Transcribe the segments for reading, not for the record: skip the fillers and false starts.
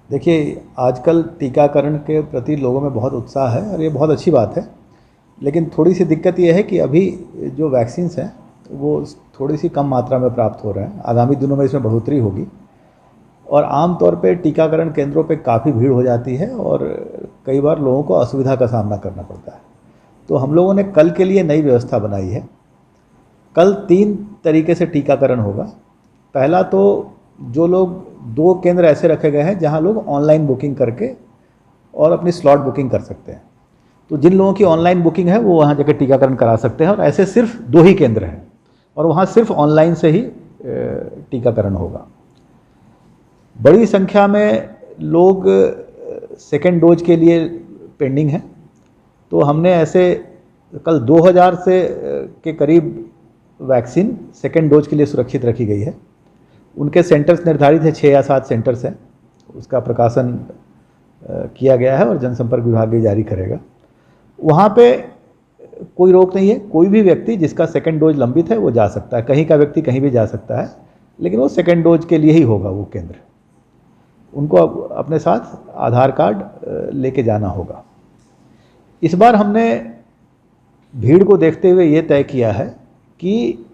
देखिए, आजकल टीकाकरण के प्रति लोगों में बहुत उत्साह है और ये बहुत अच्छी बात है। लेकिन थोड़ी-सी दिक्कत ये है कि अभी जो वैक्सीन्स हैं, वो थोड़ी-सी कम मात्रा में प्राप्त हो रहे हैं। आगामी दिनों में इसमें बढ़ोतरी होगी और आम तौर पे टीकाकरण केंद्रों पे काफ़ी भीड़ हो जाती है और कई बार लोगों को असुविधा का सामना करना पड़ता है। तो हम लोगों ने कल के लिए नई व्यवस्था बनाई है। कल 3 तरीके से टीकाकरण होगा। पहला तो जो लोग 2 केंद्र ऐसे रखे गए हैं जहां लोग ऑनलाइन बुकिंग करके और अपनी स्लॉट बुकिंग कर सकते हैं। तो जिन लोगों की ऑनलाइन बुकिंग है वो वहां जाकर टीकाकरण करा सकते हैं और ऐसे सिर्फ 2 ही केंद्र हैं और वहां सिर्फ ऑनलाइन से ही टीकाकरण होगा। बड़ी संख्या में लोग सेकेंड डोज के लिए पेंडिंग हैं, तो हमने ऐसे कल 2000 से के करीब वैक्सीन सेकेंड डोज के लिए सुरक्षित रखी गई है। उनके सेंटर्स निर्धारित है, 6 या 7 सेंटर्स हैं। उसका प्रकाशन किया गया है और जनसंपर्क विभाग भी जारी करेगा। वहाँ पे कोई रोक नहीं है, कोई भी व्यक्ति जिसका सेकेंड डोज लंबित है वो जा सकता है। कहीं का व्यक्ति कहीं भी जा सकता है, लेकिन वो सेकेंड डोज के लिए ही होगा वो केंद्र। उनको अपने साथ आधार कार्ड लेके जाना होगा। इस बार हमने भीड़ को देखते हुए ये तय किया है कि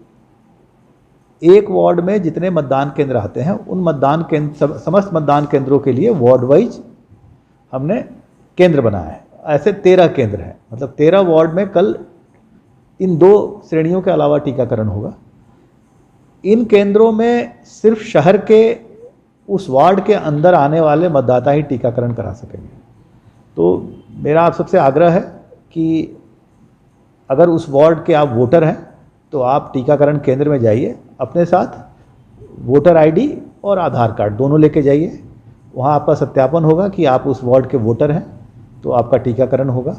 एक वार्ड में जितने मतदान केंद्र आते हैं उन मतदान केंद्र, समस्त मतदान केंद्रों के लिए वार्ड वाइज हमने केंद्र बनाया है। ऐसे 13 केंद्र हैं, मतलब 13 वार्ड में कल इन 2 श्रेणियों के अलावा टीकाकरण होगा। इन केंद्रों में सिर्फ शहर के उस वार्ड के अंदर आने वाले मतदाता ही टीकाकरण करा सकेंगे। तो मेरा आप सबसे आग्रह है कि अगर उस वार्ड के आप वोटर हैं तो आप टीकाकरण केंद्र में जाइए, अपने साथ वोटर आईडी और आधार कार्ड दोनों लेके जाइए। वहाँ आपका सत्यापन होगा कि आप उस वार्ड के वोटर हैं, तो आपका टीकाकरण होगा।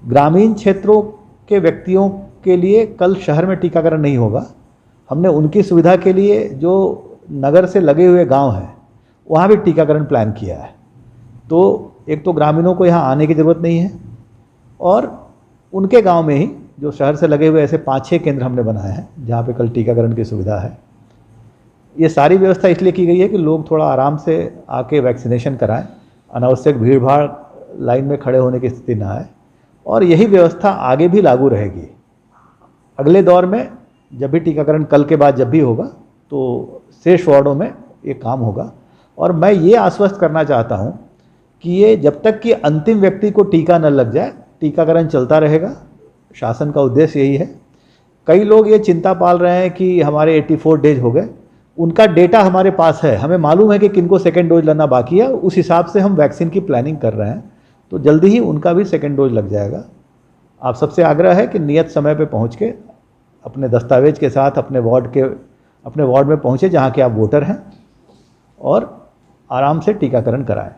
ग्रामीण क्षेत्रों के व्यक्तियों के लिए कल शहर में टीकाकरण नहीं होगा। हमने उनकी सुविधा के लिए जो नगर से लगे हुए गांव हैं वहाँ भी टीकाकरण प्लान किया है। तो एक तो ग्रामीणों को यहाँ आने की ज़रूरत नहीं है और उनके गांव में ही जो शहर से लगे हुए ऐसे 5-6 केंद्र हमने बनाए हैं जहाँ पे कल टीकाकरण की सुविधा है। ये सारी व्यवस्था इसलिए की गई है कि लोग थोड़ा आराम से आके वैक्सीनेशन कराएं, अनावश्यक भीड़ भाड़ लाइन में खड़े होने की स्थिति ना आए, और यही व्यवस्था आगे भी लागू रहेगी। अगले दौर में जब भी टीकाकरण कल के बाद जब भी होगा तो शेष वार्डों में ये काम होगा। और मैं ये आश्वस्त करना चाहता हूँ कि ये जब तक कि अंतिम व्यक्ति को टीका न लग जाए टीकाकरण चलता रहेगा। शासन का उद्देश्य यही है। कई लोग ये चिंता पाल रहे हैं कि हमारे 84 डेज हो गए, उनका डेटा हमारे पास है, हमें मालूम है कि किनको सेकेंड डोज लेना बाकी है, उस हिसाब से हम वैक्सीन की प्लानिंग कर रहे हैं, तो जल्दी ही उनका भी सेकेंड डोज लग जाएगा। आप सबसे आग्रह है कि नियत समय पे पहुंच के अपने दस्तावेज के साथ अपने वार्ड में पहुंचे जहां के आप वोटर हैं और आराम से टीकाकरण कराएं।